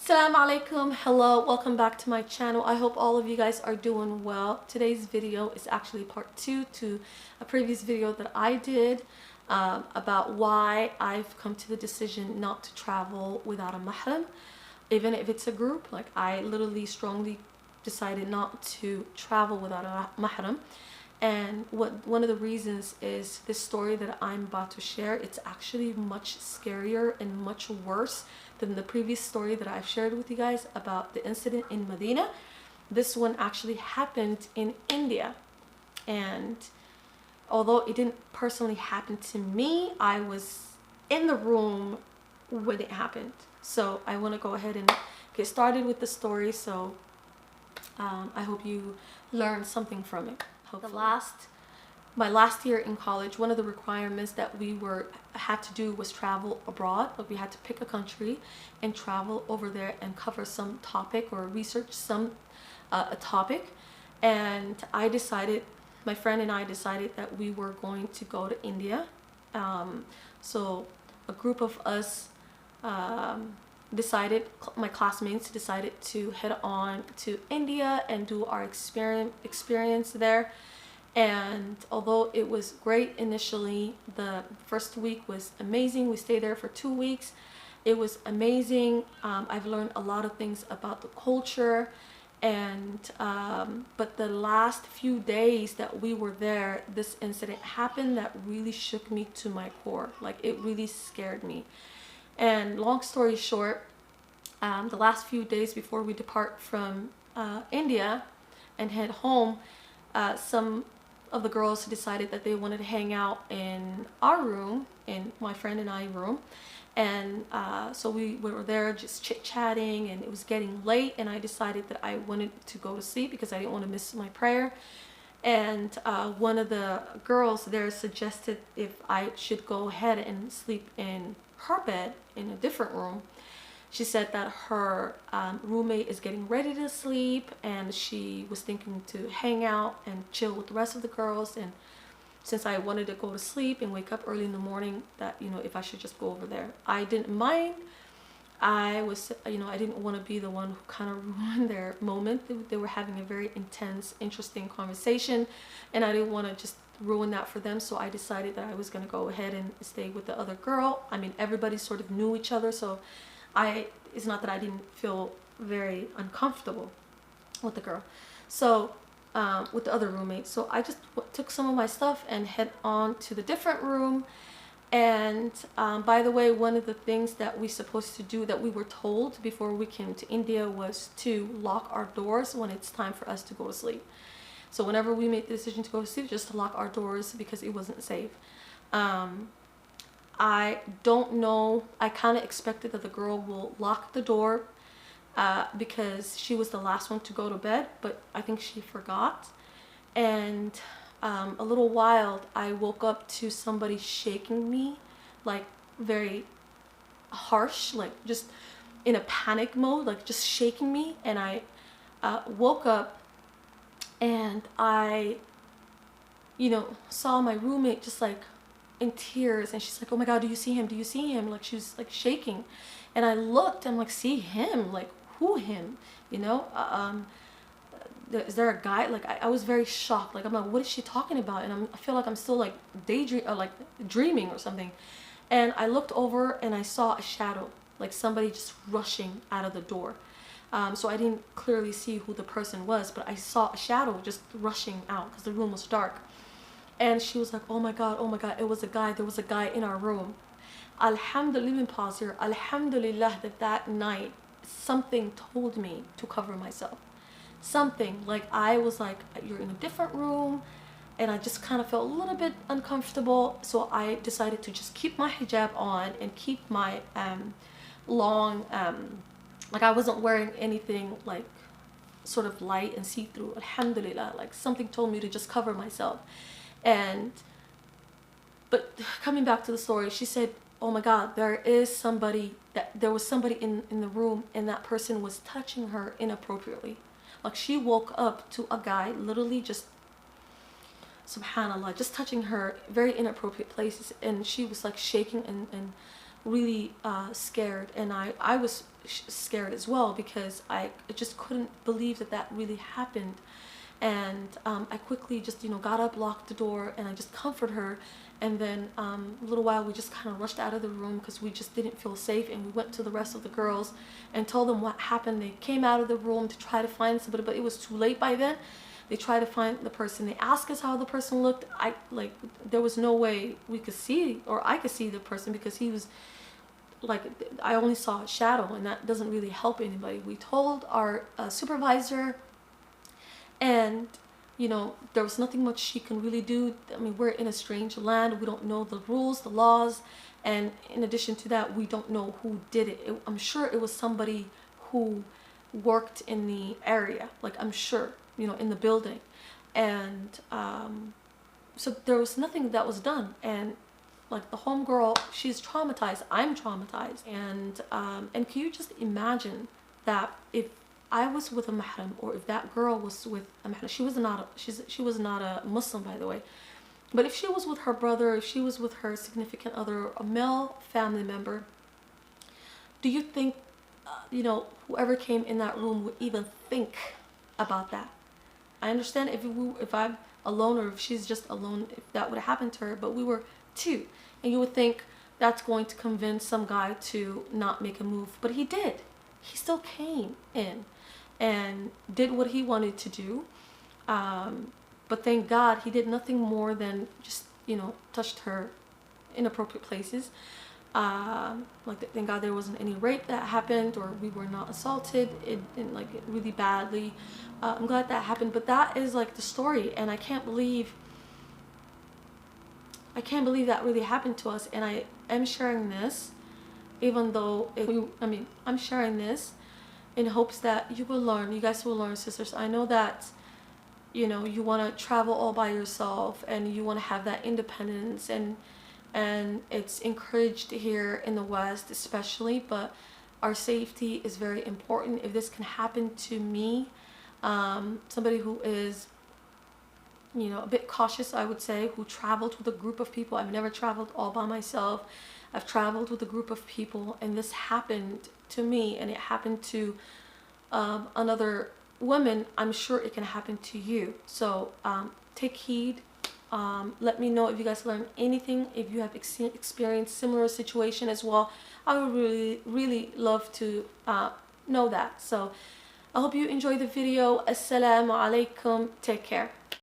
Assalamu alaikum. Hello, welcome back to my channel. I hope all of you guys are doing well. Today's video is actually part 2 to a previous video that I did about why I've come to the decision not to travel without a mahram, even if it's a group. Like, I literally strongly decided not to travel without a mahram. And one of the reasons is this story that I'm about to share. It's actually much scarier and much worse than the previous story that I've shared with you guys about the incident in Medina. This one actually happened in India, and although it didn't personally happen to me, I was in the room when it happened. So I want to go ahead and get started with the story. So I hope you learned something from it. My last year in college, one of the requirements that we had to do was travel abroad. Like, we had to pick a country and travel over there and cover some topic or research some a topic. And my friend and I decided that we were going to go to India. So a group of us my classmates decided to head on to India and do our experience there. And although it was great initially, the first week was amazing. We stayed there for 2 weeks. It was amazing. I've learned a lot of things about the culture, and but the last few days that we were there, this incident happened that really shook me to my core. Like, it really scared me. And long story short, the last few days before we depart from India and head home, some of the girls decided that they wanted to hang out in our room, in my friend and I room. And so we were there just chit-chatting, and it was getting late, and I decided that I wanted to go to sleep because I didn't want to miss my prayer. And one of the girls there suggested if I should go ahead and sleep in her bed in a different room. She said that her roommate is getting ready to sleep, and she was thinking to hang out and chill with the rest of the girls. And since I wanted to go to sleep and wake up early in the morning, that, if I should just go over there. I didn't mind. I didn't want to be the one who kind of ruined their moment. They were having a very intense, interesting conversation, and I didn't want to just ruin that for them. So I decided that I was going to go ahead and stay with the other girl. I mean, everybody sort of knew each other, so it's not that I didn't feel very uncomfortable with the girl. So with the other roommate. So I just took some of my stuff and head on to the different room. And by the way, one of the things that we supposed to do, that we were told before we came to India, was to lock our doors when it's time for us to go to sleep. So whenever we made the decision to go to sleep, just to lock our doors because it wasn't safe. I don't know, I kind of expected that the girl will lock the door because she was the last one to go to bed, but I think she forgot. And a little wild, I woke up to somebody shaking me, like very harsh, like just in a panic mode, like just shaking me. And I woke up, and I saw my roommate just like in tears, and she's like, "Oh my God, do you see him? Do you see him?" Like, she was like shaking. And I looked, and I'm like, "See him? Like, who him? Is there a guy?" Like, I was very shocked. Like, I'm like, what is she talking about? And I feel like I'm still like dreaming or something. And I looked over, and I saw a shadow, like somebody just rushing out of the door. So I didn't clearly see who the person was, but I saw a shadow just rushing out because the room was dark. And she was like, oh my God, it was a guy. There was a guy in our room. Alhamdulillah, let me pause here. Alhamdulillah that night something told me to cover myself. Something, like, I was like, you're in a different room, and I just kind of felt a little bit uncomfortable. So I decided to just keep my hijab on and keep my long, like, I wasn't wearing anything like sort of light and see-through. Alhamdulillah, like, something told me to just cover myself. But coming back to the story, she said, oh my God, there was somebody in the room, and that person was touching her inappropriately. Like, she woke up to a guy literally just, subhanallah, just touching her very inappropriate places. And she was like shaking and really scared, and I was scared as well, because I just couldn't believe that that really happened. And I quickly just, you know, got up, locked the door, and I just comforted her. And then a little while we just kind of rushed out of the room because we just didn't feel safe, and we went to the rest of the girls and told them what happened. They came out of the room to try to find somebody, but it was too late by then. They tried to find the person. They asked us how the person looked. There was no way we could see, or I could see the person, because he was like, I only saw a shadow, and that doesn't really help anybody. We told our supervisor, and you know, there was nothing much she can really do. I mean, we're in a strange land. We don't know the rules, the laws, and in addition to that, we don't know who did it. I'm sure it was somebody who worked in the area, like, I'm sure, you know, in the building. And so there was nothing that was done. And like, the homegirl, she's traumatized, I'm traumatized. And can you just imagine that if I was with a mahram, or if that girl was with a mahram, she was not a Muslim, by the way, but if she was with her brother, if she was with her significant other, a male family member, do you think you know, whoever came in that room would even think about that? I understand if I'm alone, or if she's just alone, if that would have happened to her, but we were two, and you would think that's going to convince some guy to not make a move, but he did. He still came in and did what he wanted to do, but thank God he did nothing more than just, you know, touched her inappropriate places. Like, thank God there wasn't any rape that happened, or we were not assaulted in like really badly. I'm glad that happened, but that is like the story, and I can't believe that really happened to us. And I am sharing this, even though I'm sharing this in hopes that you will learn, you guys will learn, sisters. I know that, you know, you want to travel all by yourself, and you want to have that independence, and it's encouraged here in the West especially, but our safety is very important. If this can happen to me, somebody who is, you know, a bit cautious, I would say, who traveled with a group of people. I've never traveled all by myself. I've traveled with a group of people, and this happened to me, and it happened to another woman. I'm sure it can happen to you. So take heed. Let me know if you guys learned anything, if you have experienced similar situation as well. I would really love to know that. So I hope you enjoyed the video. Assalamu alaikum. Take care.